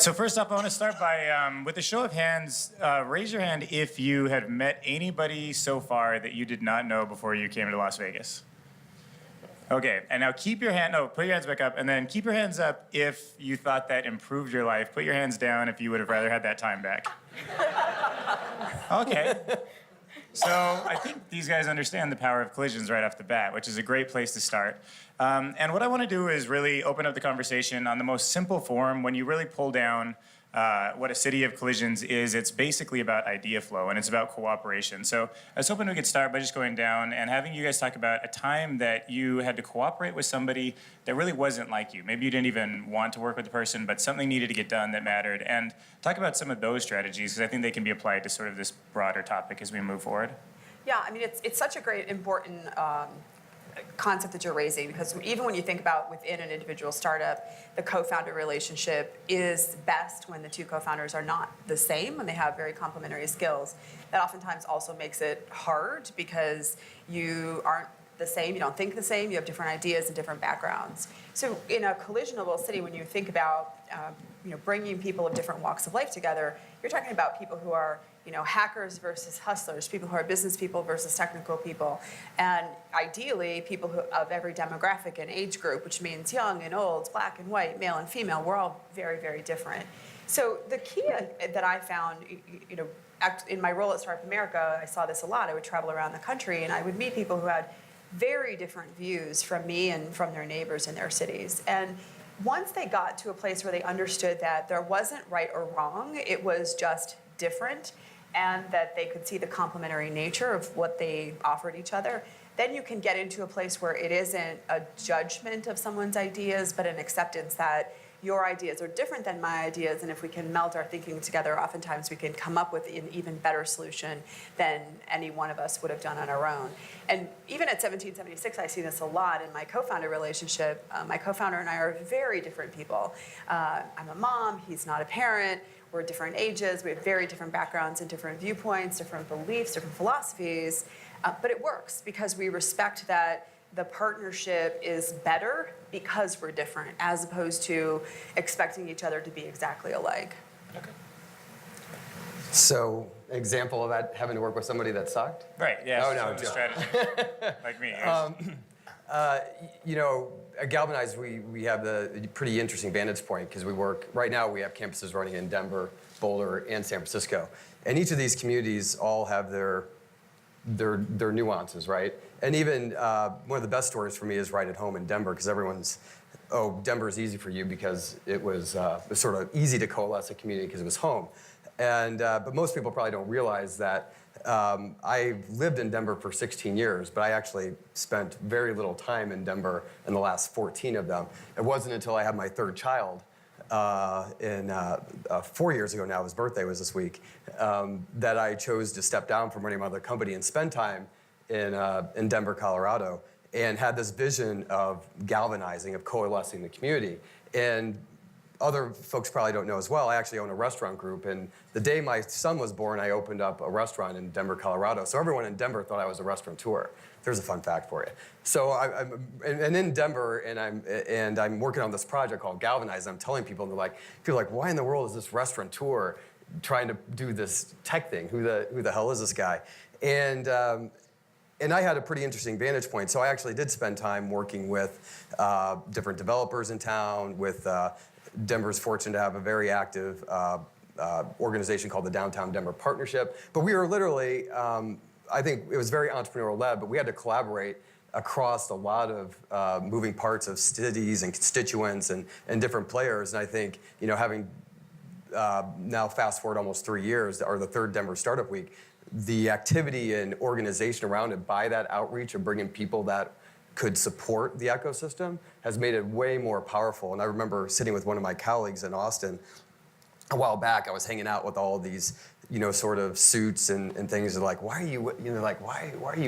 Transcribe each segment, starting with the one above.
So first off, I want to start by, with a show of hands, raise your hand if you have met anybody so far that you did not know before you came to Las Vegas. Okay, and now put your hands back up, and then keep your hands up if you thought that improved your life. Put your hands down if you would have rather had that time back. Okay. So I think these guys understand the power of collisions right off the bat, which is a great place to start. And what I want to do is really open up the conversation on the most simple form. When you really pull down what a city of collisions is, it's basically about idea flow, and it's about cooperation. So I was hoping we could start by just going down and having you guys talk about a time that you had to cooperate with somebody that really wasn't like you. Maybe you didn't even want to work with the person, but something needed to get done that mattered. And talk about some of those strategies, because I think they can be applied to sort of this broader topic as we move forward. Yeah, I mean, it's such a great, important concept that you're raising, because even when you think about within an individual startup, the co-founder relationship is best when the two co-founders are not the same, when they have very complementary skills. That oftentimes also makes it hard because you aren't the same, you don't think the same, you have different ideas and different backgrounds. So in a collisionable city, when you think about bringing people of different walks of life together, you're talking about people who are hackers versus hustlers, people who are business people versus technical people, and ideally people of every demographic and age group, which means young and old, black and white, male and female. We're all very, very different. So the key that I found, in my role at Startup America, I saw this a lot. I would travel around the country and I would meet people who had very different views from me and from their neighbors in their cities. And once they got to a place where they understood that there wasn't right or wrong, it was just different, and that they could see the complementary nature of what they offered each other, then you can get into a place where it isn't a judgment of someone's ideas, but an acceptance that your ideas are different than my ideas, and if we can meld our thinking together, oftentimes we can come up with an even better solution than any one of us would have done on our own. And even at 1776, I see this a lot in my co-founder relationship. My co-founder and I are very different people. I'm a mom, he's not a parent. We're different ages, we have very different backgrounds and different viewpoints, different beliefs, different philosophies, but it works because we respect that the partnership is better because we're different, as opposed to expecting each other to be exactly alike. Okay. So, example of that, having to work with somebody that sucked? Right, yeah. Oh, no, the strategy. Like me. At Galvanize, we have the pretty interesting vantage point because right now we have campuses running in Denver, Boulder, and San Francisco. And each of these communities all have their nuances, right? And even one of the best stories for me is right at home in Denver, because Denver is easy for you because it was sort of easy to coalesce a community because it was home. But most people probably don't realize that I lived in Denver for 16 years, but I actually spent very little time in Denver in the last 14 of them. It wasn't until I had my third child 4 years ago now, his birthday was this week, that I chose to step down from running my other company and spend time in Denver, Colorado, and had this vision of galvanizing, of coalescing the community. And other folks probably don't know as well, I actually own a restaurant group, and the day my son was born, I opened up a restaurant in Denver, Colorado. So everyone in Denver thought I was a restaurateur. There's a fun fact for you. So I'm in Denver, and I'm working on this project called Galvanize. And I'm telling people, and they're like, why in the world is this restaurateur trying to do this tech thing? Who the hell is this guy? And I had a pretty interesting vantage point. So I actually did spend time working with different developers in town. Denver's fortunate to have a very active organization called the Downtown Denver Partnership. But we were literally, I think it was very entrepreneurial led, but we had to collaborate across a lot of moving parts of cities and constituents and different players. And I think, having now fast forward almost 3 years, or the third Denver Startup Week, the activity and organization around it by that outreach of bringing people that could support the ecosystem has made it way more powerful. And I remember sitting with one of my colleagues in Austin a while back. I was hanging out with all these, sort of suits and things. They're like, why are you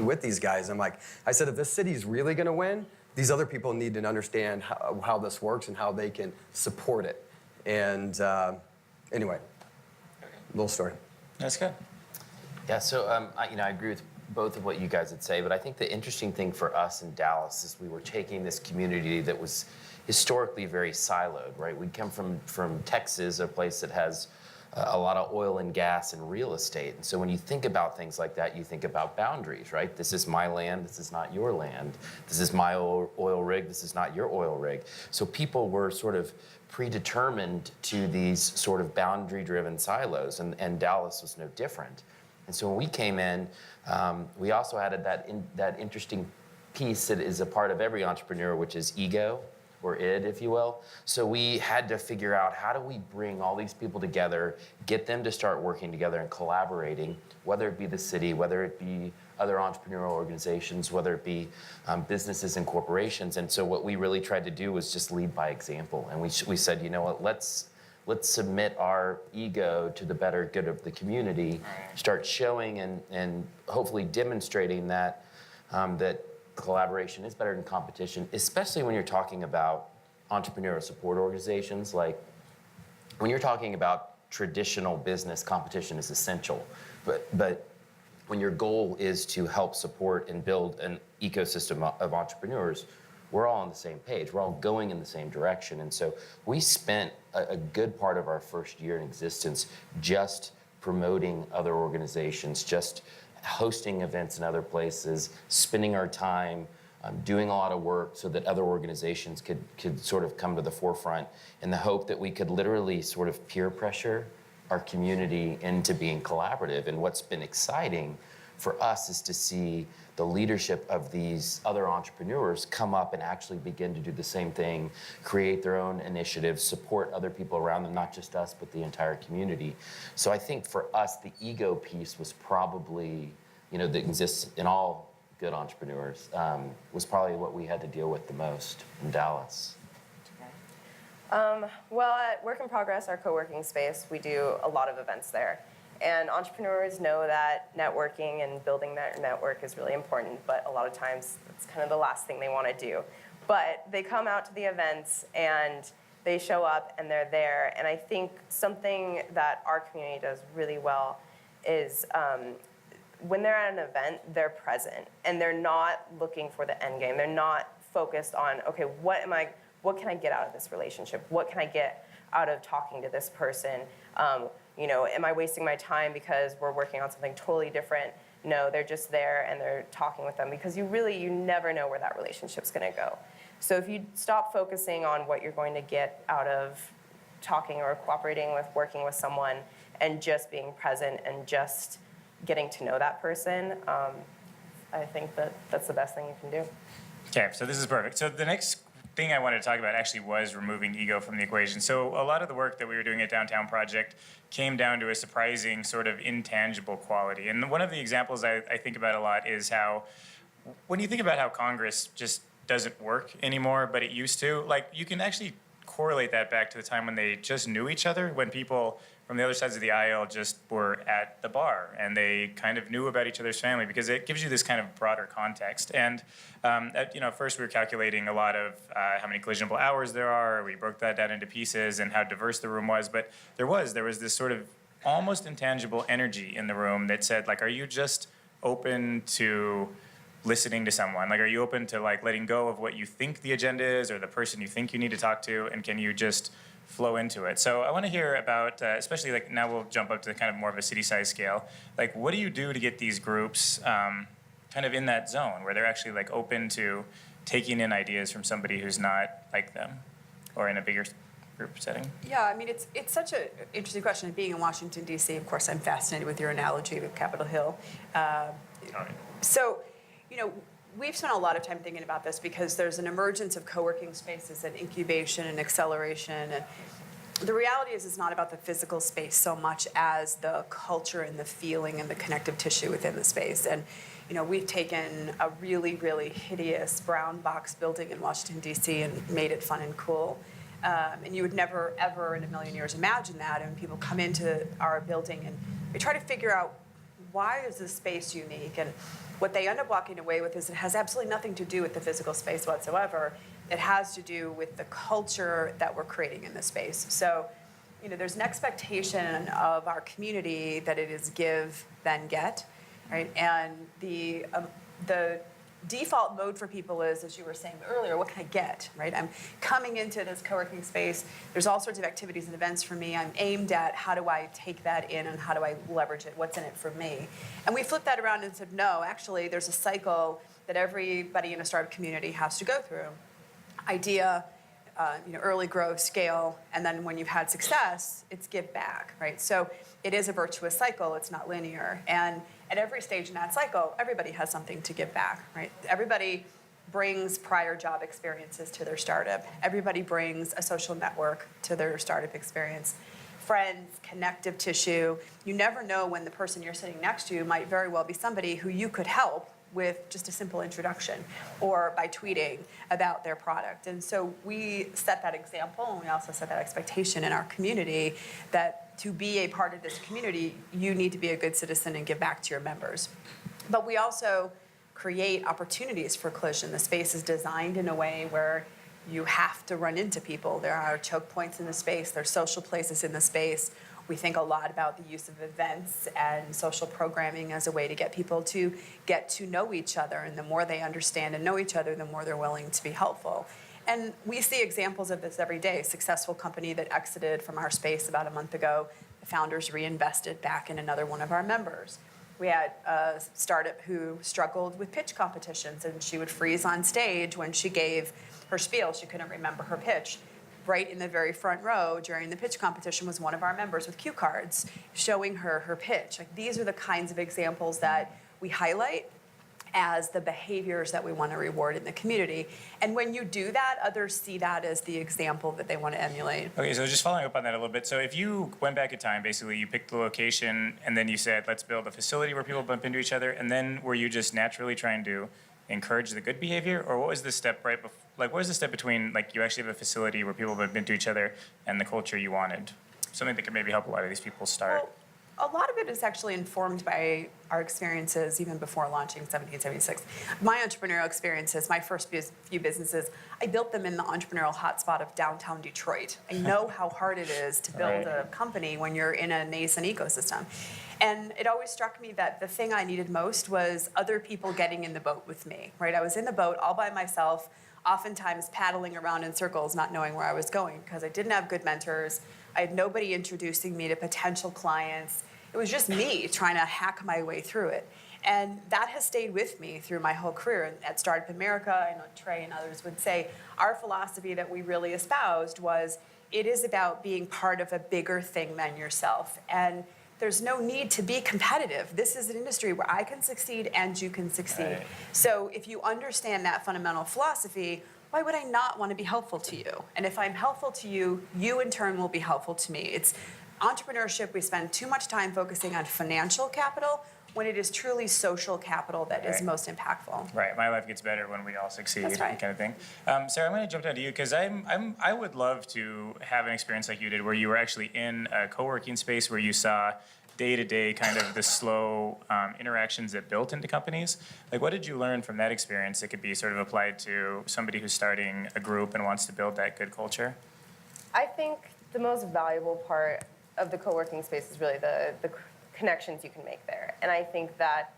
with these guys? I'm like, I said, if this city's really going to win, these other people need to understand how this works and how they can support it. And anyway, little story. That's good. Yeah, so I agree with both of what you guys would say, but I think the interesting thing for us in Dallas is we were taking this community that was historically very siloed, right? We come from Texas, a place that has a lot of oil and gas and real estate. And so when you think about things like that, you think about boundaries, right? This is my land, this is not your land. This is my oil rig, this is not your oil rig. So people were sort of predetermined to these sort of boundary-driven silos, and Dallas was no different. And so when we came in, we also added that interesting piece that is a part of every entrepreneur, which is ego, or id, if you will. So we had to figure out, how do we bring all these people together, get them to start working together and collaborating, whether it be the city, whether it be other entrepreneurial organizations, whether it be businesses and corporations. And so what we really tried to do was just lead by example. And we said, you know what, let's submit our ego to the better good of the community, start showing and hopefully demonstrating that that collaboration is better than competition, especially when you're talking about entrepreneurial support organizations. Like, when you're talking about traditional business, competition is essential. But when your goal is to help support and build an ecosystem of entrepreneurs, we're all on the same page. We're all going in the same direction. And so we spent a good part of our first year in existence just promoting other organizations, just hosting events in other places, spending our time doing a lot of work so that other organizations could sort of come to the forefront, in the hope that we could literally sort of peer pressure our community into being collaborative. And what's been exciting for us is to see the leadership of these other entrepreneurs come up and actually begin to do the same thing, create their own initiatives, support other people around them, not just us, but the entire community. So I think for us, the ego piece was probably, that exists in all good entrepreneurs, was probably what we had to deal with the most in Dallas. Well, at Work in Progress, our co-working space, we do a lot of events there. And entrepreneurs know that networking and building their network is really important, but a lot of times it's kind of the last thing they want to do. But they come out to the events and they show up and they're there. And I think something that our community does really well is when they're at an event, they're present and they're not looking for the end game. They're not focused on, okay, what can I get out of this relationship? What can I get out of talking to this person? Am I wasting my time because we're working on something totally different? No, they're just there and they're talking with them, because you never know where that relationship's gonna go. So if you stop focusing on what you're going to get out of talking or cooperating with, working with someone, and just being present and just getting to know that person, I think that's the best thing you can do. Okay, so this is perfect. So the next thing I wanted to talk about actually was removing ego from the equation. So a lot of the work that we were doing at Downtown Project came down to a surprising sort of intangible quality. And one of the examples I think about a lot is how, when you think about how Congress just doesn't work anymore, but it used to, like, you can actually correlate that back to the time when they just knew each other, when people from the other sides of the aisle just were at the bar and they kind of knew about each other's family, because it gives you this kind of broader context. And at first we were calculating a lot of how many collisionable hours there are. We broke that down into pieces and how diverse the room was. But there was this sort of almost intangible energy in the room that said, like, are you just open to listening to someone? Like, are you open to letting go of what you think the agenda is or the person you think you need to talk to, and can you just flow into it? So I want to hear about, especially now we'll jump up to kind of more of a city size scale. Like, what do you do to get these groups kind of in that zone where they're actually open to taking in ideas from somebody who's not like them, or in a bigger group setting? Yeah, I mean, it's such an interesting question. Being in Washington, D.C., of course, I'm fascinated with your analogy with Capitol Hill. So, we've spent a lot of time thinking about this because there's an emergence of co-working spaces and incubation and acceleration. And the reality is, it's not about the physical space so much as the culture and the feeling and the connective tissue within the space. And, we've taken a really, really hideous brown box building in Washington, D.C. and made it fun and cool. And you would never, ever in a million years imagine that. And people come into our building and we try to figure out, why is this space unique? And what they end up walking away with is it has absolutely nothing to do with the physical space whatsoever. It has to do with the culture that we're creating in the space. So, there's an expectation of our community that it is give, then get. right? And the default mode for people is, as you were saying earlier, what can I get, right? I'm coming into this co-working space. There's all sorts of activities and events for me. I'm aimed at how do I take that in and how do I leverage it? What's in it for me? And we flipped that around and said, no, actually, there's a cycle that everybody in a startup community has to go through. Idea, early growth, scale, and then when you've had success, it's give back, right? So it is a virtuous cycle. It's not linear. And at every stage in that cycle, everybody has something to give back, right? Everybody brings prior job experiences to their startup. Everybody brings a social network to their startup experience. Friends, connective tissue. You never know when the person you're sitting next to might very well be somebody who you could help with just a simple introduction or by tweeting about their product. And so we set that example, and we also set that expectation in our community that to be a part of this community, you need to be a good citizen and give back to your members. But we also create opportunities for collision. The space is designed in a way where you have to run into people. There are choke points in the space, there's social places in the space. We think a lot about the use of events and social programming as a way to get people to get to know each other. And the more they understand and know each other, the more they're willing to be helpful. And we see examples of this every day. A successful company that exited from our space about a month ago, the founders reinvested back in another one of our members. We had a startup who struggled with pitch competitions, and she would freeze on stage when she gave her spiel. She couldn't remember her pitch. Right in the very front row during the pitch competition was one of our members with cue cards showing her pitch. Like, these are the kinds of examples that we highlight as the behaviors that we want to reward in the community. And when you do that, others see that as the example that they want to emulate. Okay, so just following up on that a little bit. So if you went back in time, basically you picked the location and then you said, let's build a facility where people bump into each other, and then were you just naturally trying to encourage the good behavior, or what was the step right before? Like, what was the step between, like, you actually have a facility where people bump into each other and the culture you wanted? Something that could maybe help a lot of these people start. Well, a lot of it is actually informed by our experiences even before launching 1776. My entrepreneurial experiences, my first few businesses, I built them in the entrepreneurial hotspot of downtown Detroit. I know how hard it is to build a company when you're in a nascent ecosystem. And it always struck me that the thing I needed most was other people getting in the boat with me, right? I was in the boat all by myself, oftentimes paddling around in circles, not knowing where I was going because I didn't have good mentors. I had nobody introducing me to potential clients. It was just me trying to hack my way through it. And that has stayed with me through my whole career. And at Startup America, I know Trey and others would say, our philosophy that we really espoused was, it is about being part of a bigger thing than yourself. And there's no need to be competitive. This is an industry where I can succeed and you can succeed. Right. So if you understand that fundamental philosophy, why would I not want to be helpful to you? And if I'm helpful to you, you in turn will be helpful to me. It's entrepreneurship. We spend too much time focusing on financial capital when it is truly social capital that is most impactful. Right. My life gets better when we all succeed, That's right. kind of thing. Sarah, I'm going to jump down to you because I would love to have an experience like you did where you were actually in a co-working space where you saw day-to-day kind of the slow interactions that built into companies. Like, what did you learn from that experience that could be sort of applied to somebody who's starting a group and wants to build that good culture? I think the most valuable part of the co-working space is really the connections you can make there. And I think that,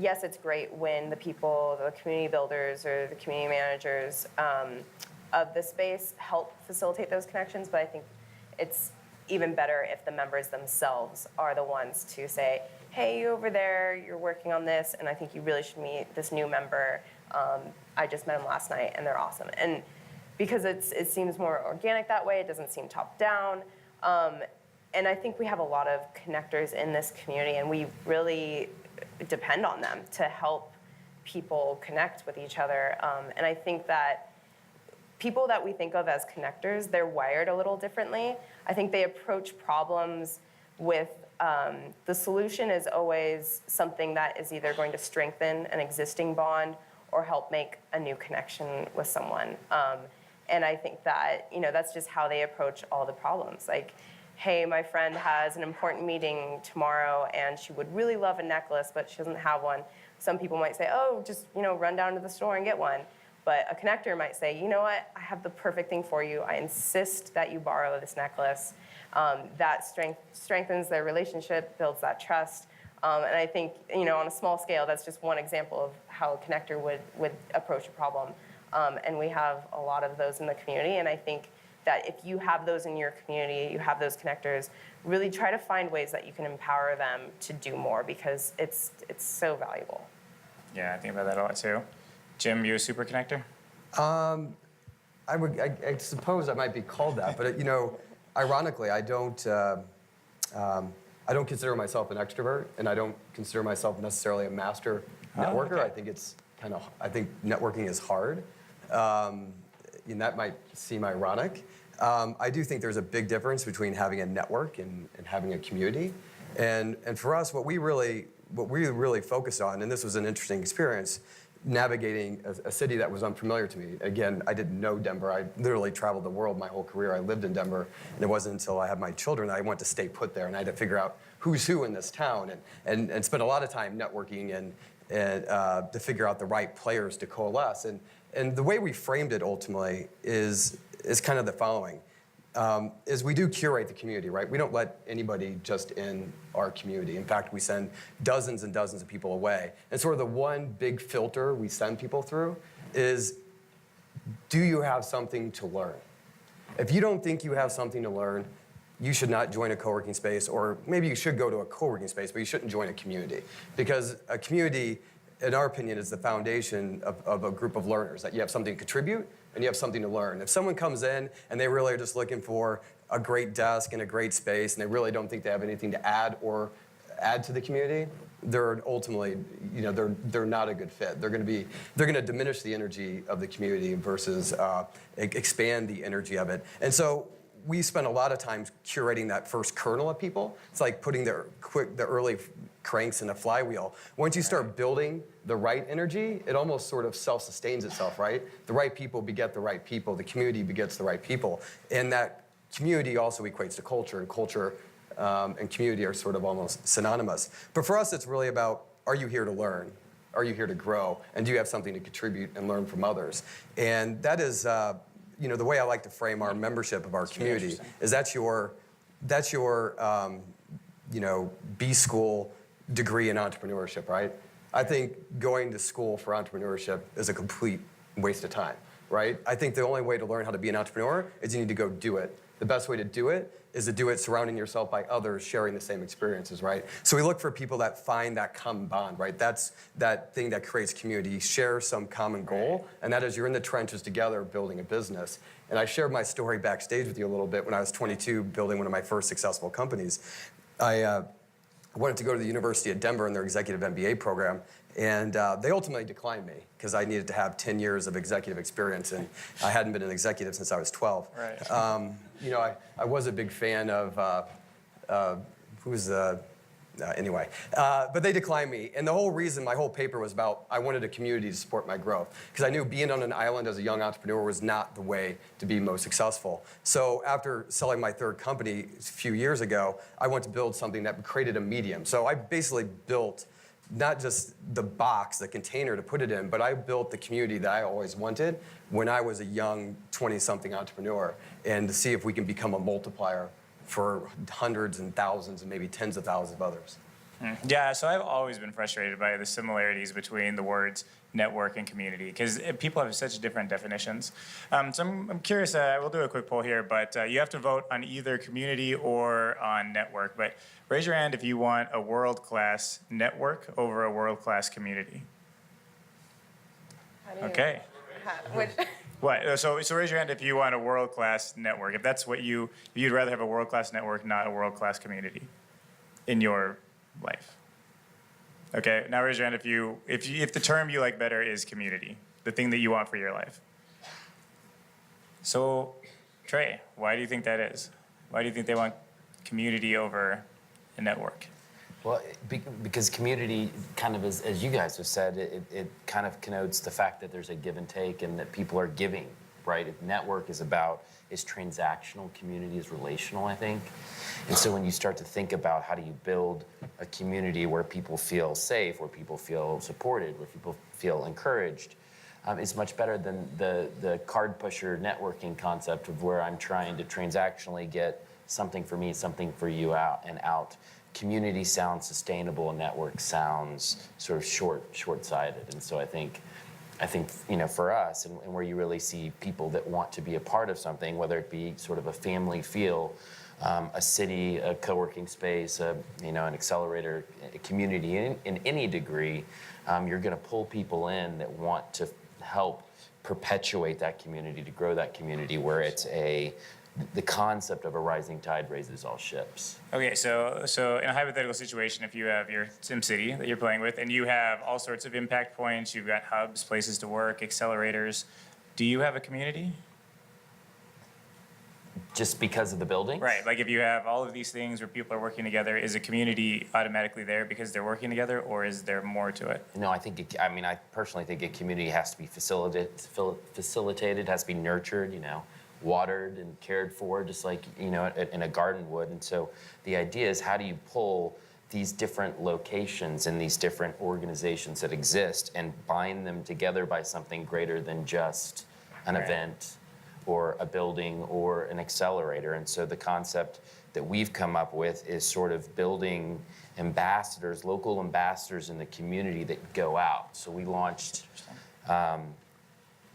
yes, it's great when the people, the community builders or the community managers of the space help facilitate those connections, but I think it's even better if the members themselves are the ones to say, hey, you over there, you're working on this, and I think you really should meet this new member. I just met him last night, and they're awesome. And because it seems more organic that way, it doesn't seem top down. And I think we have a lot of connectors in this community, and we really depend on them to help people connect with each other. And I think that people that we think of as connectors, they're wired a little differently. I think they approach problems with the solution is always something that is either going to strengthen an existing bond or help make a new connection with someone. And I think that, that's just how they approach all the problems. Like, hey, my friend has an important meeting tomorrow and she would really love a necklace, but she doesn't have one. Some people might say, oh, just, run down to the store and get one. But a connector might say, you know what, I have the perfect thing for you. I insist that you borrow this necklace. That strengthens their relationship, builds that trust, And I think, you know, on a small scale, that's just one example of how a connector would approach a problem. And we have a lot of those in the community. And I think that if you have those in your community, you have those connectors, really try to find ways that you can empower them to do more, because it's so valuable. Yeah, I think about that a lot too. Jim, you a super connector? I suppose I might be called that, but you know, ironically, I don't consider myself an extrovert, and I don't consider myself necessarily a master networker. Okay. I think I think networking is hard, and that might seem ironic. I do think there's a big difference between having a network and having a community, and for us, what we really focused on, and this was an interesting experience, navigating a city that was unfamiliar to me. Again, I didn't know Denver. I literally traveled the world my whole career. I lived in Denver, and it wasn't until I had my children that I went to stay put there, and I had to figure out who's who in this town, and spend a lot of time networking and to figure out the right players to coalesce. And the way we framed it ultimately is kind of the following. Is we do curate the community, right? We don't let anybody just in our community. In fact, we send dozens and dozens of people away. And sort of the one big filter we send people through is, do you have something to learn? If you don't think you have something to learn, you should not join a co-working space, or maybe you should go to a co-working space, but you shouldn't join a community. Because a community, in our opinion, is the foundation of a group of learners, that you have something to contribute and you have something to learn. If someone comes in and they really are just looking for a great desk and a great space, and they really don't think they have anything to add to the community, they're ultimately, you know, they're not a good fit. They're going to diminish the energy of the community versus expand the energy of it. And so we spend a lot of time curating that first kernel of people. It's like putting the early cranks in a flywheel. Once you start building the right energy, it almost sort of self-sustains itself, right? The right people beget the right people. The community begets the right people. And that community also equates to culture, and culture and community are sort of almost synonymous. But for us, it's really about, are you here to learn? Are you here to grow? And do you have something to contribute and learn from others? And that is, you know, the way I like to frame our membership of our community is that's your you know, B school degree in entrepreneurship, right? I think going to school for entrepreneurship is a complete waste of time, right? I think the only way to learn how to be an entrepreneur is you need to go do it. The best way to do it is to do it surrounding yourself by others sharing the same experiences, right? So we look for people that find that common bond, right? That's that thing that creates community. Share some common goal, and that is you're in the trenches together building a business. And I shared my story backstage with you a little bit when I was 22 building one of my first successful companies. I wanted to go to the University of Denver in their executive MBA program, and they ultimately declined me because I needed to have 10 years of executive experience, and I hadn't been an executive since I was 12. Right. You know, I was a big fan of, anyway. But they declined me, and the whole reason, my whole paper was about, I wanted a community to support my growth, because I knew being on an island as a young entrepreneur was not the way to be most successful. So after selling my third company a few years ago, I wanted to build something that created a medium. So I basically built not just the box, the container to put it in, but I built the community that I always wanted when I was a young 20-something entrepreneur, and to see if we can become a multiplier for hundreds and thousands and maybe tens of thousands of others. Yeah, so I've always been frustrated by the similarities between the words network and community, because people have such different definitions. So I'm curious, we'll do a quick poll here, but you have to vote on either community or on network. But raise your hand if you want a world-class network over a world-class community. Okay. What? So raise your hand if you want a world-class network. If that's what you'd rather have a world-class network, not a world-class community in your life. Okay, now raise your hand if the term you like better is community, the thing that you want for your life. So, Trey, why do you think that is? Why do you think they want community over a network? Well, because community kind of, as you guys have said, it kind of connotes the fact that there's a give and take and that people are giving, right? If network is transactional, community is relational, I think. And so when you start to think about how do you build a community where people feel safe, where people feel supported, where people feel encouraged, it's much better than the card pusher networking concept of where I'm trying to transactionally get something for me, something for you out. community sounds sustainable, network sounds sort of short-sighted. And so I think for us, and where you really see people that want to be a part of something, whether it be sort of a family feel, a city, a co-working space, an accelerator, a community in any degree, you're going to pull people in that want to help perpetuate that community, to grow that community, where it's the concept of a rising tide raises all ships. Okay, so in a hypothetical situation, if you have your SimCity that you're playing with, and you have all sorts of impact points, you've got hubs, places to work, accelerators, do you have a community? Just because of the buildings? Right, like if you have all of these things where people are working together, is a community automatically there because they're working together, or is there more to it? No, I personally think a community has to be facilitated, has to be nurtured, watered and cared for, just like, in a garden would. And so the idea is, how do you pull these different locations and these different organizations that exist and bind them together by something greater than just an event or a building or an accelerator? And so the concept that we've come up with is sort of building ambassadors, local ambassadors in the community that go out. So we launched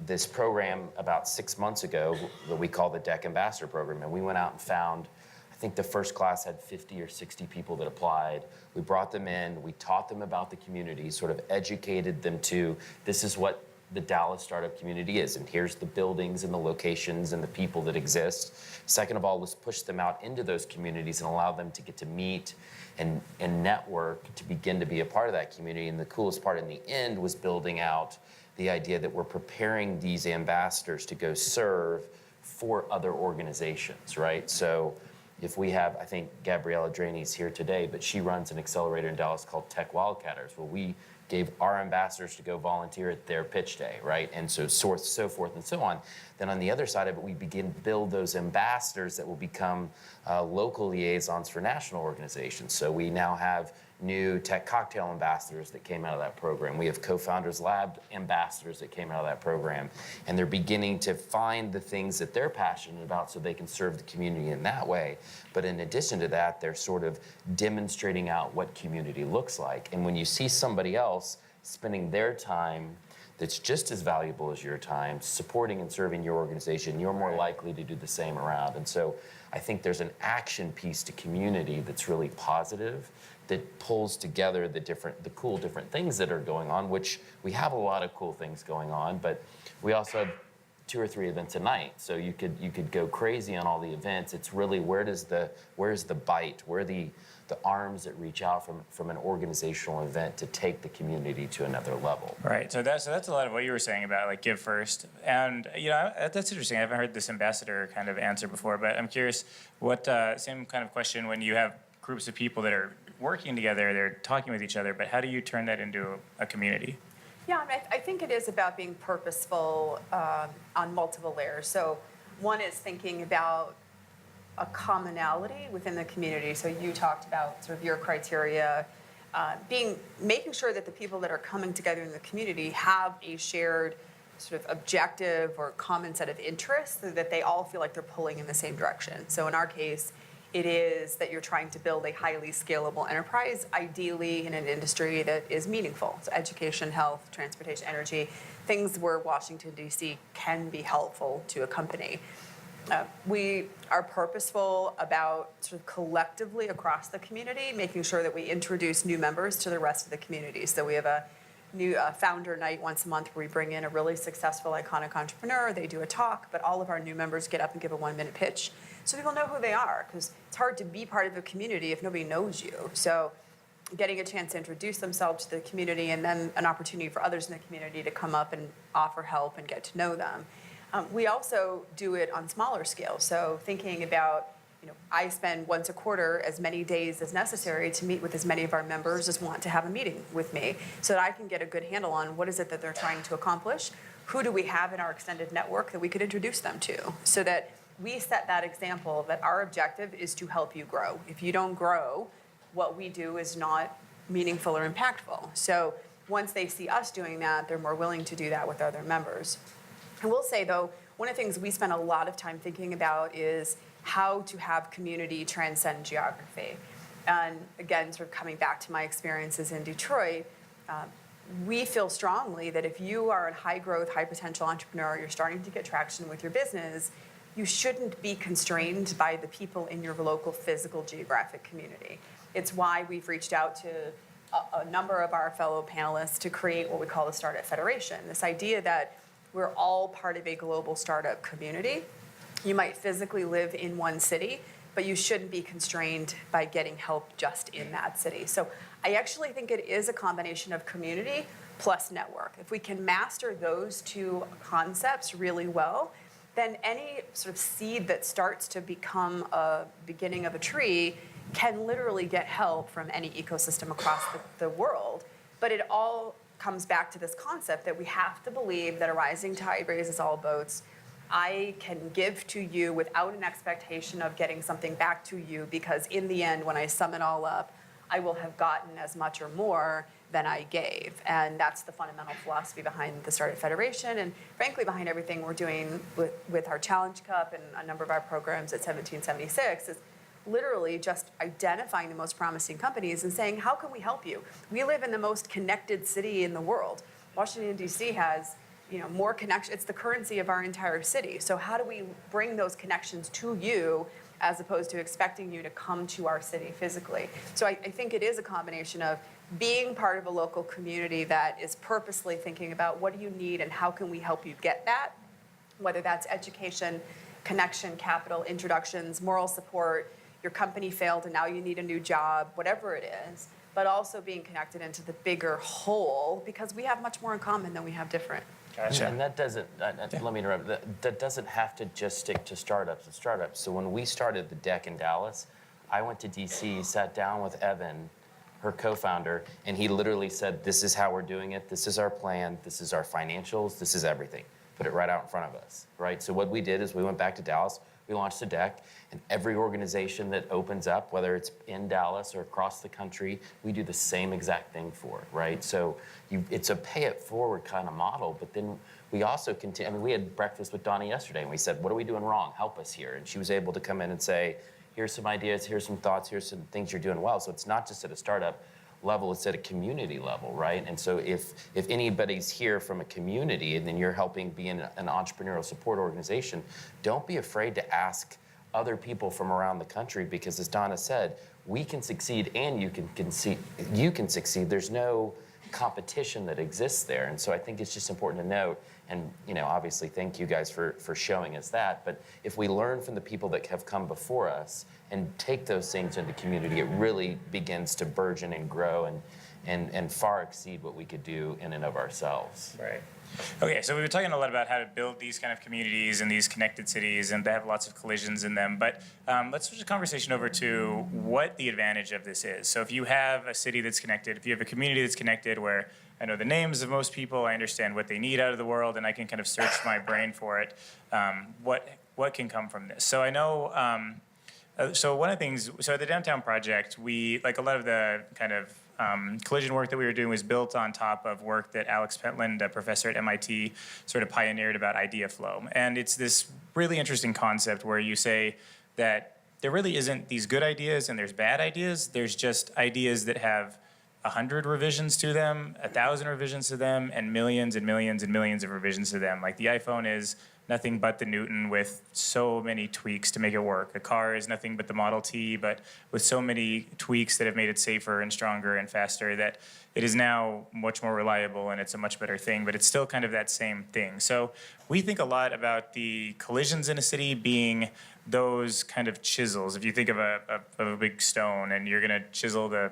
this program about 6 months ago that we call the Deck Ambassador Program. And we went out and found, I think the first class had 50 or 60 people that applied. We brought them in, we taught them about the community, sort of educated them to, this is what the Dallas startup community is, and here's the buildings and the locations and the people that exist. Second of all, was push them out into those communities and allow them to get to meet and network to begin to be a part of that community. And the coolest part in the end was building out the idea that we're preparing these ambassadors to go serve for other organizations, right? So if we have, I think Gabriella Draney's here today, but she runs an accelerator in Dallas called Tech Wildcatters. Well, we gave our ambassadors to go volunteer at their pitch day, right? And so forth and so on. Then on the other side of it, we begin to build those ambassadors that will become local liaisons for national organizations. So we now have new tech cocktail ambassadors that came out of that program. We have co-founders lab ambassadors that came out of that program. And they're beginning to find the things that they're passionate about so they can serve the community in that way. But in addition to that, they're sort of demonstrating out what community looks like. And when you see somebody else spending their time that's just as valuable as your time, supporting and serving your organization, you're more likely to do the same around. And so I think there's an action piece to community that's really positive, that pulls together the cool different things that are going on, which we have a lot of cool things going on, but we also have 2 or 3 events a night. So you could go crazy on all the events. It's really where's the bite, where are the arms that reach out from an organizational event to take the community to another level. Right. So that's a lot of what you were saying about like give first, and that's interesting. I haven't heard this ambassador kind of answer before, but I'm curious what same kind of question when you have groups of people that are working together, they're talking with each other, but how do you turn that into a community? Yeah, I think it is about being purposeful on multiple layers. So one is thinking about a commonality within the community. So you talked about sort of your criteria, making sure that the people that are coming together in the community have a shared sort of objective or common set of interests so that they all feel like they're pulling in the same direction. So in our case, it is that you're trying to build a highly scalable enterprise, ideally in an industry that is meaningful. So education, health, transportation, energy, things where Washington, D.C. can be helpful to a company. We are purposeful about sort of collectively across the community, making sure that we introduce new members to the rest of the community. So we have a new founder night once a month where we bring in a really successful, iconic entrepreneur. They do a talk, but all of our new members get up and give a 1-minute pitch so people know who they are, because it's hard to be part of a community if nobody knows you. So getting a chance to introduce themselves to the community, and then an opportunity for others in the community to come up and offer help and get to know them. We also do it on smaller scale. So thinking about, I spend once a quarter as many days as necessary to meet with as many of our members as want to have a meeting with me so that I can get a good handle on what is it that they're trying to accomplish, who do we have in our extended network that we could introduce them to, so that we set that example that our objective is to help you grow. If you don't grow, what we do is not meaningful or impactful. So once they see us doing that, they're more willing to do that with other members. I will say, though, one of the things we spend a lot of time thinking about is how to have community transcend geography. And again, sort of coming back to my experiences in Detroit, we feel strongly that if you are a high growth, high potential entrepreneur, you're starting to get traction with your business, you shouldn't be constrained by the people in your local physical geographic community. It's why we've reached out to a number of our fellow panelists to create what we call the Startup Federation. This idea that we're all part of a global startup community. You might physically live in one city, but you shouldn't be constrained by getting help just in that city. So I actually think it is a combination of community plus network. If we can master those two concepts really well, then any sort of seed that starts to become a beginning of a tree can literally get help from any ecosystem across the world. But it all comes back to this concept that we have to believe that a rising tide raises all boats. I can give to you without an expectation of getting something back to you, because in the end, when I sum it all up, I will have gotten as much or more than I gave. And that's the fundamental philosophy behind the Startup Federation, and frankly behind everything we're doing with our Challenge Cup and a number of our programs at 1776 is literally just identifying the most promising companies and saying, how can we help you? We live in the most connected city in the world. Washington, D.C. has more connection. It's the currency of our entire city. So how do we bring those connections to you as opposed to expecting you to come to our city physically? So I think it is a combination of being part of a local community that is purposely thinking about what do you need and how can we help you get that, whether that's education, connection, capital, introductions, moral support, your company failed and now you need a new job, whatever it is, but also being connected into the bigger whole, because we have much more in common than we have different. Gotcha. And that doesn't, let me interrupt, that doesn't have to just stick to startups and startups. So when we started the deck in Dallas, I went to DC, sat down with Evan, her co-founder, and he literally said, this is how we're doing it, this is our plan, this is our financials, this is everything. Put it right out in front of us, right? So what we did is we went back to Dallas, we launched the deck, and every organization that opens up, whether it's in Dallas or across the country, we do the same exact thing for, right? So it's a pay it forward kind of model, but then we also continue. I mean, we had breakfast with Donna yesterday, and we said, what are we doing wrong? Help us here. And she was able to come in and say, here's some ideas, here's some thoughts, here's some things you're doing well. So it's not just at a startup level, it's at a community level, right? And so if anybody's here from a community and then you're helping be in an entrepreneurial support organization, don't be afraid to ask other people from around the country, because as Donna said, we can succeed and you can succeed. There's no competition that exists there. And so I think it's just important to note, and obviously thank you guys for showing us that, but if we learn from the people that have come before us and take those things into community, it really begins to burgeon and grow and far exceed what we could do in and of ourselves. Right. Okay, so we've been talking a lot about how to build these kind of communities and these connected cities, and they have lots of collisions in them. But let's switch the conversation over to what the advantage of this is. So if you have a city that's connected, if you have a community that's connected where I know the names of most people, I understand what they need out of the world, and I can kind of search my brain for it, what can come from this? So I know, so one of the things, so at the Downtown Project, we, like a lot of the kind of collision work that we were doing was built on top of work that Alex Pentland, a professor at MIT, sort of pioneered about idea flow. And it's this really interesting concept where you say that there really isn't these good ideas and there's bad ideas. There's just ideas that have 100 revisions to them, 1,000 revisions to them, and millions and millions and millions of revisions to them. Like the iPhone is nothing but the Newton with so many tweaks to make it work. A car is nothing but the Model T, but with so many tweaks that have made it safer and stronger and faster that it is now much more reliable and it's a much better thing, but it's still kind of that same thing. So we think a lot about the collisions in a city being those kind of chisels. If you think of a big stone and you're gonna chisel the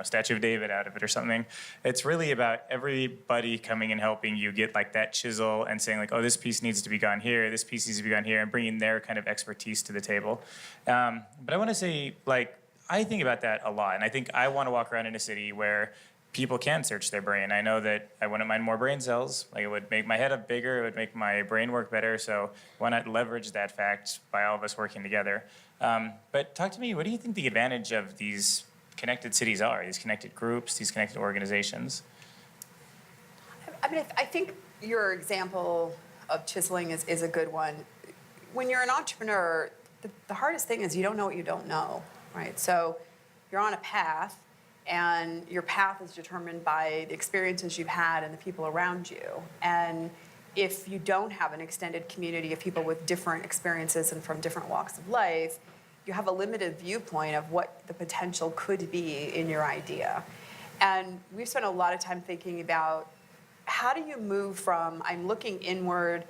Statue of David out of it or something, it's really about everybody coming and helping you get like that chisel and saying like, oh, this piece needs to be gone here, this piece needs to be gone here, and bringing their kind of expertise to the table. But I wanna say, like, I think about that a lot, and I think I wanna walk around in a city where people can search their brain. I know that I wouldn't mind more brain cells. Like, it would make my head up bigger, it would make my brain work better, so why not leverage that fact by all of us working together? But talk to me, what do you think the advantage of these connected cities are, these connected groups, these connected organizations? I mean, I think your example of chiseling is a good one. When you're an entrepreneur, the hardest thing is you don't know what you don't know, right? So you're on a path, and your path is determined by the experiences you've had and the people around you. And if you don't have an extended community of people with different experiences and from different walks of life, you have a limited viewpoint of what the potential could be in your idea. And we've spent a lot of time thinking about how do you move from I'm looking inward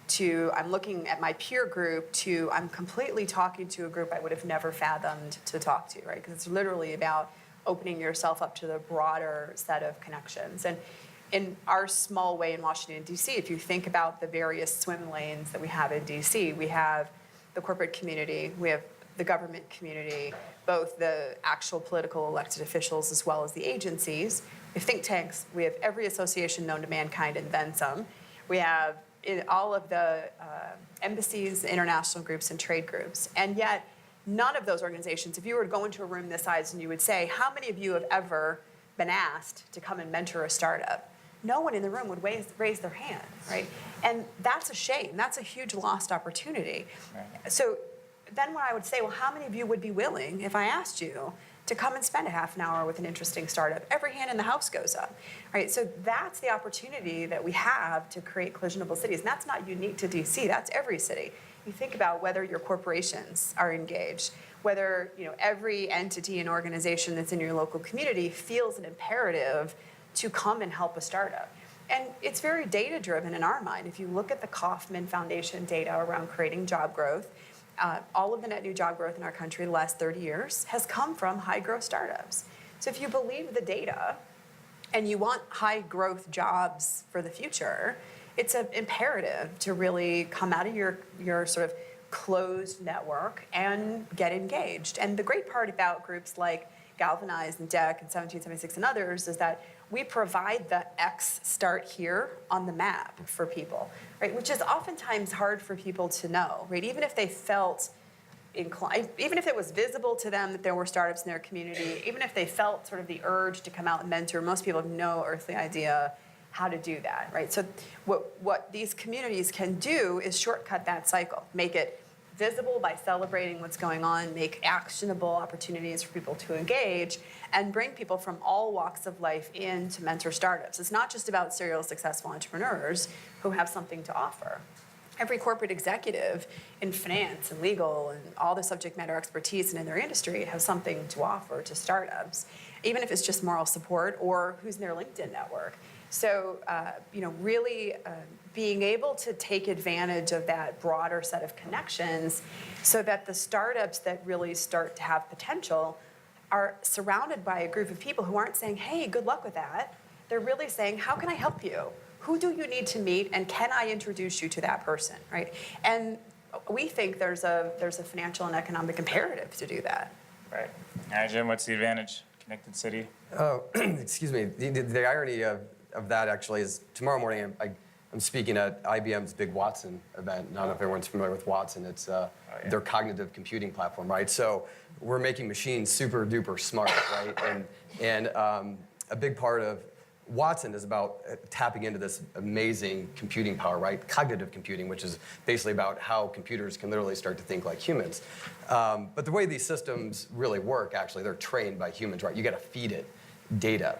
to I'm looking at my peer group to I'm completely talking to a group I would have never fathomed to talk to, right? Because it's literally about opening yourself up to the broader set of connections. And in our small way in Washington, D.C., if you think about the various swim lanes that we have in D.C., we have the corporate community, we have the government community, both the actual political elected officials as well as the agencies. We have think tanks. We have every association known to mankind and then some. We have all of the embassies, international groups, and trade groups. And yet, none of those organizations, if you were to go into a room this size and you would say, how many of you have ever been asked to come and mentor a startup? No one in the room would raise their hand, right? And that's a shame. That's a huge lost opportunity. Right. So then when I would say, well, how many of you would be willing, if I asked you, to come and spend a half an hour with an interesting startup? Every hand in the house goes up, right? So that's the opportunity that we have to create collisionable cities. And that's not unique to DC, that's every city. You think about whether your corporations are engaged, whether every entity and organization that's in your local community feels an imperative to come and help a startup. And it's very data-driven in our mind. If you look at the Kauffman Foundation data around creating job growth, all of the net new job growth in our country the last 30 years has come from high-growth startups. So if you believe the data and you want high-growth jobs for the future, it's an imperative to really come out of your sort of closed network and get engaged. And the great part about groups like Galvanize and DEC and 1776 and others is that we provide the X start here on the map for people, right? Which is oftentimes hard for people to know, right? Even if they felt inclined, even if it was visible to them that there were startups in their community, even if they felt sort of the urge to come out and mentor, most people have no earthly idea how to do that, right? So what these communities can do is shortcut that cycle, make it visible by celebrating what's going on, make actionable opportunities for people to engage, and bring people from all walks of life in to mentor startups. It's not just about serial successful entrepreneurs who have something to offer. Every corporate executive in finance and legal and all the subject matter expertise and in their industry has something to offer to startups, even if it's just moral support or who's in their LinkedIn network. So, really being able to take advantage of that broader set of connections so that the startups that really start to have potential are surrounded by a group of people who aren't saying, hey, good luck with that. They're really saying, how can I help you? Who do you need to meet, and can I introduce you to that person, right? And we think there's a financial and economic imperative to do that. Right. All right, Jim, what's the advantage? Connected city? Oh, excuse me. The irony of that actually is tomorrow morning I'm speaking at IBM's big Watson event. I don't know if everyone's familiar with Watson. It's their cognitive computing platform, right? So we're making machines super duper smart, right? And a big part of Watson is about tapping into this amazing computing power, right? Cognitive computing, which is basically about how computers can literally start to think like humans. But the way these systems really work, actually, they're trained by humans, right? You got to feed it data.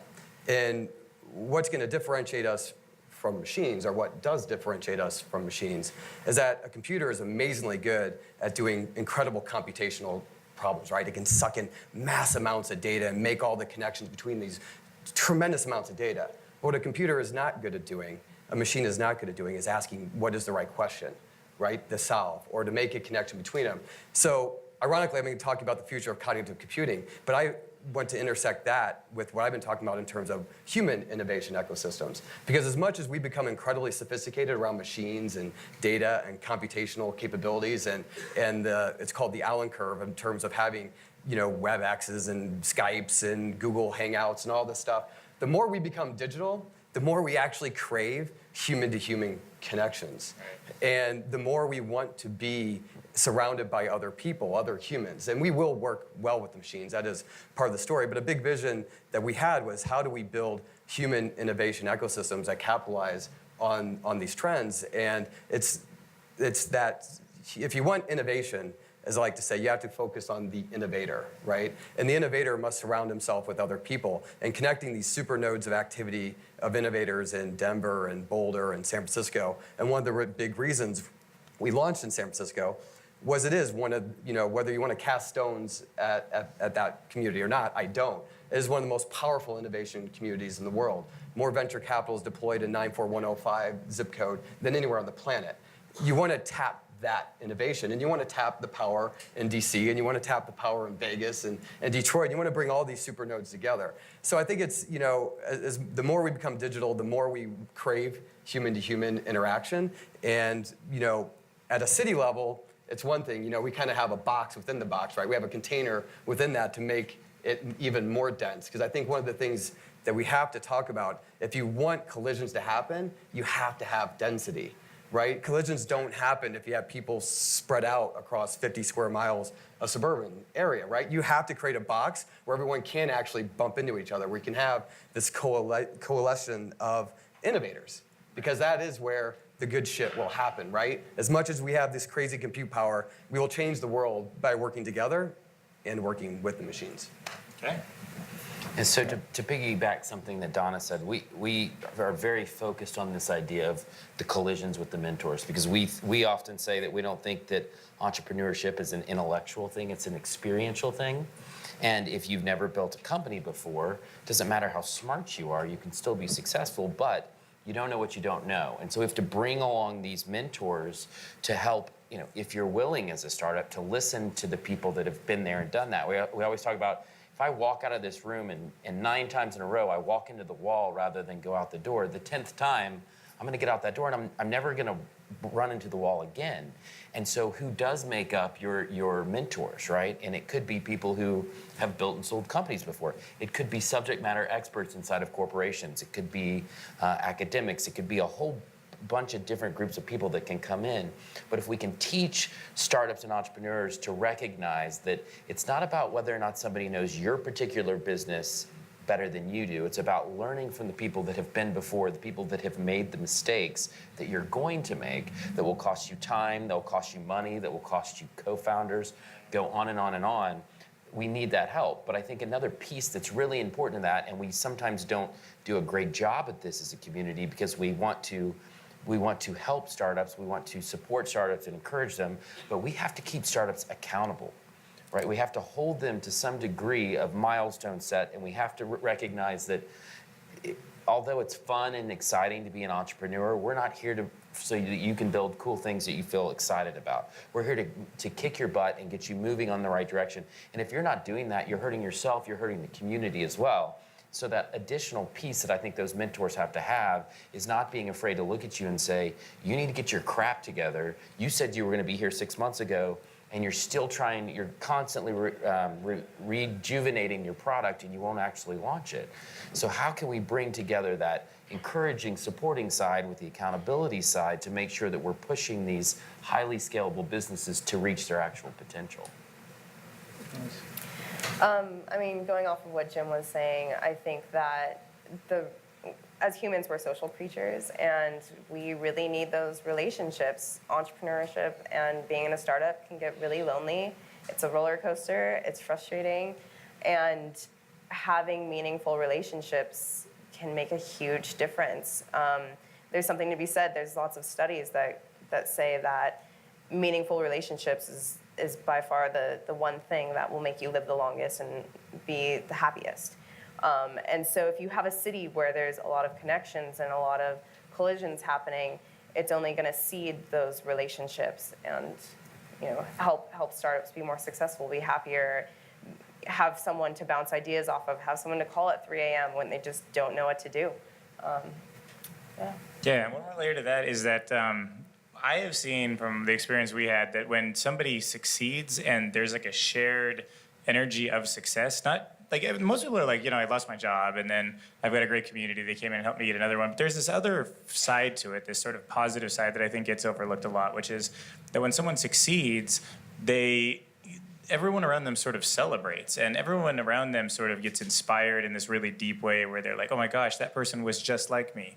And what's going to differentiate us from machines, or what does differentiate us from machines, is that a computer is amazingly good at doing incredible computational problems, right? It can suck in mass amounts of data and make all the connections between these tremendous amounts of data. But what a computer is not good at doing, a machine is not good at doing, is asking what is the right question, right, to solve, or to make a connection between them. So, ironically, I'm going to talk about the future of cognitive computing, but I want to intersect that with what I've been talking about in terms of human innovation ecosystems. Because as much as we become incredibly sophisticated around machines and data and computational capabilities, and it's called the Allen curve in terms of having WebExes and Skypes and Google Hangouts and all this stuff, the more we become digital, the more we actually crave human-to-human connections. And the more we want to be surrounded by other people, other humans. And we will work well with the machines. That is part of the story. But a big vision that we had was, how do we build human innovation ecosystems that capitalize on these trends? And it's that if you want innovation, as I like to say, you have to focus on the innovator, right? And the innovator must surround himself with other people. And connecting these super nodes of activity of innovators in Denver and Boulder and San Francisco. And one of the big reasons we launched in San Francisco was it is one of, whether you want to cast stones at that community or not, I don't. It is one of the most powerful innovation communities in the world. More venture capital is deployed in 94105 zip code than anywhere on the planet. You want to tap that innovation, and you want to tap the power in DC, and you want to tap the power in Vegas and Detroit. You want to bring all these super nodes together. So I think it's, the more we become digital, the more we crave human-to-human interaction. And, at a city level, it's one thing, we kind of have a box within the box, right? We have a container within that to make it even more dense. Because I think one of the things that we have to talk about, if you want collisions to happen, you have to have density, right? Collisions don't happen if you have people spread out across 50 square miles of suburban area, right? You have to create a box where everyone can actually bump into each other. We can have this coalition of innovators, because that is where the good shit will happen, right? As much as we have this crazy compute power, we will change the world by working together and working with the machines. Okay. And so to piggyback something that Donna said, we are very focused on this idea of the collisions with the mentors, because we often say that we don't think that entrepreneurship is an intellectual thing, it's an experiential thing. And if you've never built a company before, it doesn't matter how smart you are, you can still be successful, but you don't know what you don't know. And so we have to bring along these mentors to help, if you're willing as a startup to listen to the people that have been there and done that. We always talk about, if I walk out of this room and 9 times in a row I walk into the wall rather than go out the door, the 10th time I'm going to get out that door and I'm never going to run into the wall again. And so who does make up your mentors, right? And it could be people who have built and sold companies before. It could be subject matter experts inside of corporations. It could be academics. It could be a whole bunch of different groups of people that can come in. But if we can teach startups and entrepreneurs to recognize that it's not about whether or not somebody knows your particular business better than you do. It's about learning from the people that have been before, the people that have made the mistakes that you're going to make, that will cost you time, that will cost you money, that will cost you co-founders, go on and on and on. We need that help. But I think another piece that's really important to that, and we sometimes don't do a great job at this as a community because we want to help startups, we want to support startups and encourage them, but we have to keep startups accountable. Right? We have to hold them to some degree of milestone set, and we have to recognize that although it's fun and exciting to be an entrepreneur, we're not here so that you can build cool things that you feel excited about. We're here to kick your butt and get you moving on the right direction. And if you're not doing that, you're hurting yourself, you're hurting the community as well. So that additional piece that I think those mentors have to have is not being afraid to look at you and say, you need to get your crap together. You said you were going to be here 6 months ago, and you're still you're constantly rejuvenating your product, and you won't actually launch it. So how can we bring together that encouraging, supporting side with the accountability side to make sure that we're pushing these highly scalable businesses to reach their actual potential? Going off of what Jim was saying, I think that as humans, we're social creatures, and we really need those relationships. Entrepreneurship and being in a startup can get really lonely. It's a roller coaster. It's frustrating. And having meaningful relationships can make a huge difference. There's something to be said. There's lots of studies that say that meaningful relationships is by far the one thing that will make you live the longest and be the happiest. And so if you have a city where there's a lot of connections and a lot of collisions happening, it's only going to seed those relationships and help startups be more successful, be happier, have someone to bounce ideas off of, have someone to call at 3 a.m. when they just don't know what to do. Yeah, and one more layer to that is that I have seen from the experience we had that when somebody succeeds and there's like a shared energy of success, not like most people are like, I lost my job and then I've got a great community. They came in and helped me get another one. But there's this other side to it, this sort of positive side that I think gets overlooked a lot, which is that when someone succeeds, everyone around them sort of celebrates, and everyone around them sort of gets inspired in this really deep way where they're like, oh my gosh, that person was just like me.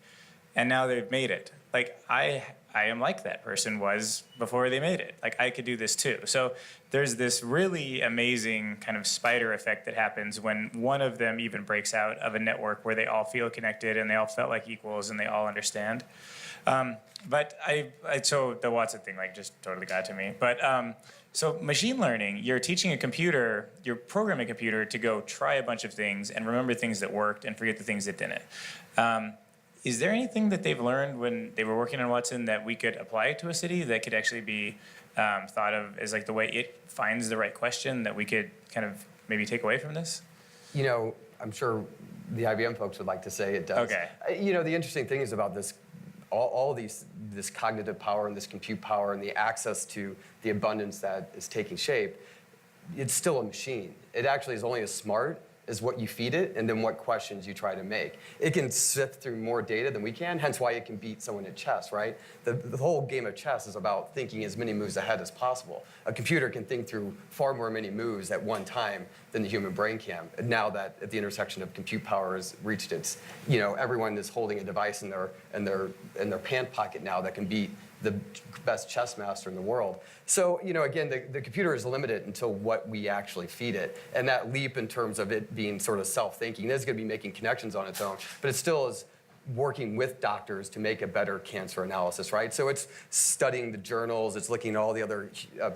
and now they've made it. Like I am like that person was before they made it. Like I could do this too. So there's this really amazing kind of spider effect that happens when one of them even breaks out of a network where they all feel connected and they all felt like equals and they all understand. But so the Watson thing like just totally got to me. But so machine learning, you're teaching a computer, you're programming a computer to go try a bunch of things and remember things that worked and forget the things that didn't. Is there anything that they've learned when they were working on Watson that we could apply to a city that could actually be thought of as like the way it finds the right question that we could kind of maybe take away from this? You know, I'm sure the IBM folks would like to say it does. Okay. You know, the interesting thing is about this, all these, this cognitive power and this compute power and the access to the abundance that is taking shape, it's still a machine. It actually is only as smart as what you feed it and then what questions you try to make. It can sift through more data than we can, hence why it can beat someone at chess, right? The whole game of chess is about thinking as many moves ahead as possible. A computer can think through far more many moves at one time than the human brain can. And now that at the intersection of compute power has reached its, you know, everyone is holding a device in their pant pocket now that can beat the best chess master in the world. So, you know, again, the computer is limited until what we actually feed it. And that leap in terms of it being sort of self-thinking, it is going to be making connections on its own, but it still is working with doctors to make a better cancer analysis, right? So it's studying the journals, it's looking at all the other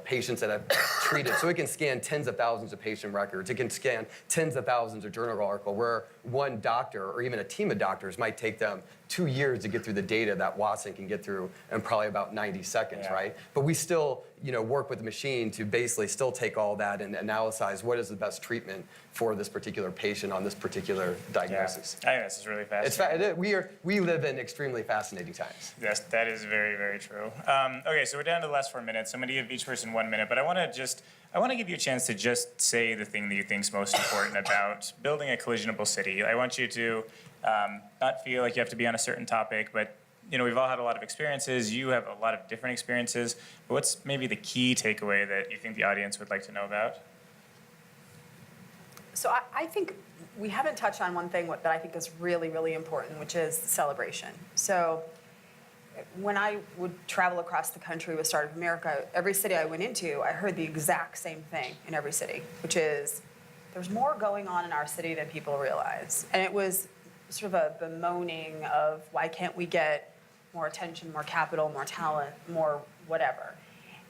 patients that have treated. So it can scan tens of thousands of patient records. It can scan tens of thousands of journal articles where one doctor or even a team of doctors might take them 2 years to get through the data that Watson can get through in probably about 90 seconds, right? But we still, you know, work with the machine to basically still take all that and analyze what is the best treatment for this particular patient on this particular diagnosis. I think this is really fascinating. We live in extremely fascinating times. Yes, that is very, very true. Okay, so we're down to the last 4 minutes. I'm going to give each person 1 minute, but I want to give you a chance to just say the thing that you think is most important about building a collisionable city. I want you to not feel like you have to be on a certain topic, but you know, we've all had a lot of experiences. You have a lot of different experiences. But what's maybe the key takeaway that you think the audience would like to know about? So I think we haven't touched on one thing that I think is really, really important, which is celebration. So when I would travel across the country with Startup America, every city I went into, I heard the exact same thing in every city, which is there's more going on in our city than people realize. And it was sort of a bemoaning of why can't we get more attention, more capital, more talent, more whatever.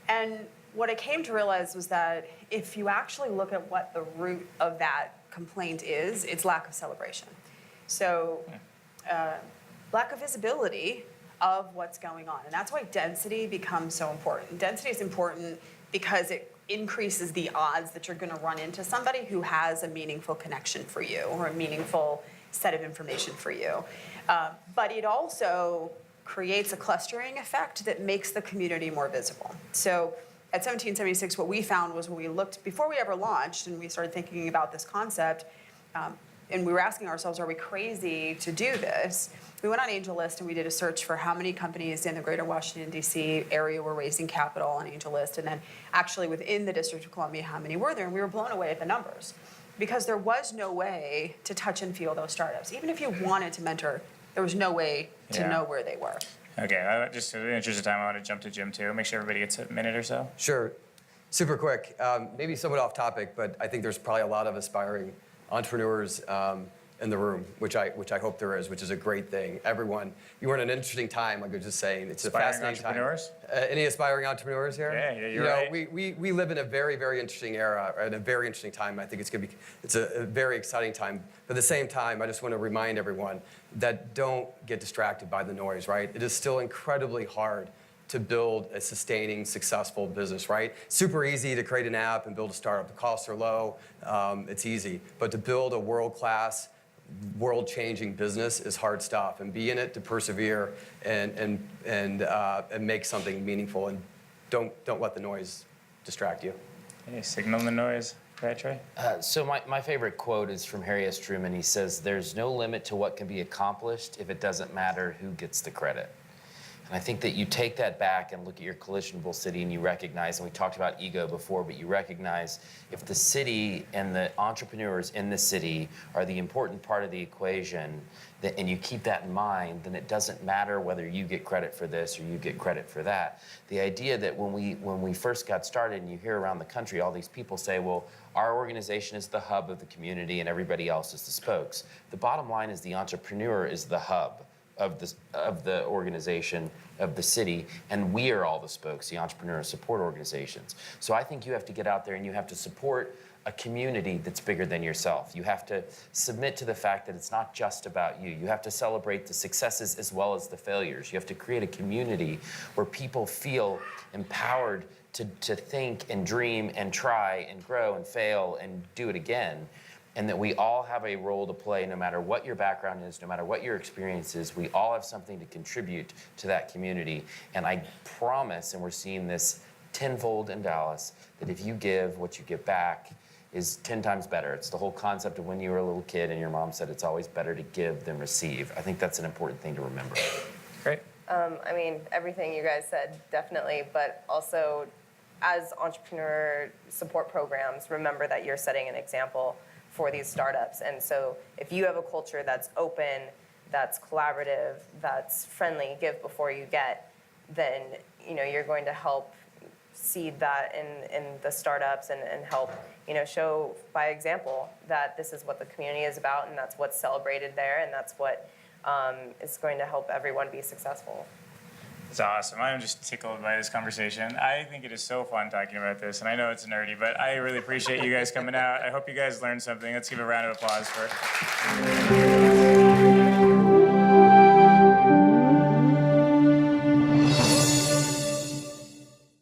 And what I came to realize was that if you actually look at what the root of that complaint is, it's lack of celebration. So lack of visibility of what's going on. And that's why density becomes so important. Density is important because it increases the odds that you're going to run into somebody who has a meaningful connection for you or a meaningful set of information for you. But it also creates a clustering effect that makes the community more visible. So at 1776, what we found was when we looked, before we ever launched and we started thinking about this concept, and we were asking ourselves, are we crazy to do this? We went on AngelList and we did a search for how many companies in the greater Washington, D.C. area were raising capital on AngelList, and then actually within the District of Columbia, how many were there? And we were blown away at the numbers because there was no way to touch and feel those startups. Even if you wanted to mentor, there was no way to know where they were. Okay, just in the interest of time, I want to jump to Jim too. Make sure everybody gets a minute or so. Sure. Super quick. Maybe somewhat off topic, but I think there's probably a lot of aspiring entrepreneurs in the room, which I hope there is, which is a great thing. Everyone, you are in an interesting time, like I was just saying. It's Aspiring a fascinating entrepreneurs? time. Any aspiring entrepreneurs here? Yeah, you're right. We live in a very, very interesting era, and a very interesting time. I think it's a very exciting time. But at the same time, I just want to remind everyone that don't get distracted by the noise, right? It is still incredibly hard to build a sustaining, successful business, right? Super easy to create an app and build a startup. The costs are low, it's easy. But to build a world-class, world-changing business is hard stuff, and be in it to persevere and make something meaningful, and don't let the noise distract you. Hey, signal the noise. Right, Trey? So my favorite quote is from Harry S. Truman. He says, "There's no limit to what can be accomplished if it doesn't matter who gets the credit." And I think that you take that back and look at your collisionable city and you recognize, and we talked about ego before, but you recognize if the city and the entrepreneurs in the city are the important part of the equation, and you keep that in mind, then it doesn't matter whether you get credit for this or you get credit for that. The idea that when we first got started and you hear around the country all these people say, well, our organization is the hub of the community and everybody else is the spokes. The bottom line is the entrepreneur is the hub of the organization, of the city, and we are all the spokes, the entrepreneur support organizations. So I think you have to get out there and you have to support a community that's bigger than yourself. You have to submit to the fact that it's not just about you. You have to celebrate the successes as well as the failures. You have to create a community where people feel empowered to think and dream and try and grow and fail and do it again. And that we all have a role to play, no matter what your background is, no matter what your experience is, we all have something to contribute to that community. And I promise, and we're seeing this tenfold in Dallas, that if you give, what you get back is 10 times better. It's the whole concept of when you were a little kid and your mom said it's always better to give than receive. I think that's an important thing to remember. Great. I mean, everything you guys said, definitely, but also as entrepreneur support programs, remember that you're setting an example for these startups. And so if you have a culture that's open, that's collaborative, that's friendly, give before you get, then you're going to help seed that in the startups and help show by example that this is what the community is about and that's what's celebrated there and that's what is going to help everyone be successful. It's awesome. I'm just tickled by this conversation. I think it is so fun talking about this, and I know it's nerdy, but I really appreciate you guys coming out. I hope you guys learned something. Let's give a round of applause for it.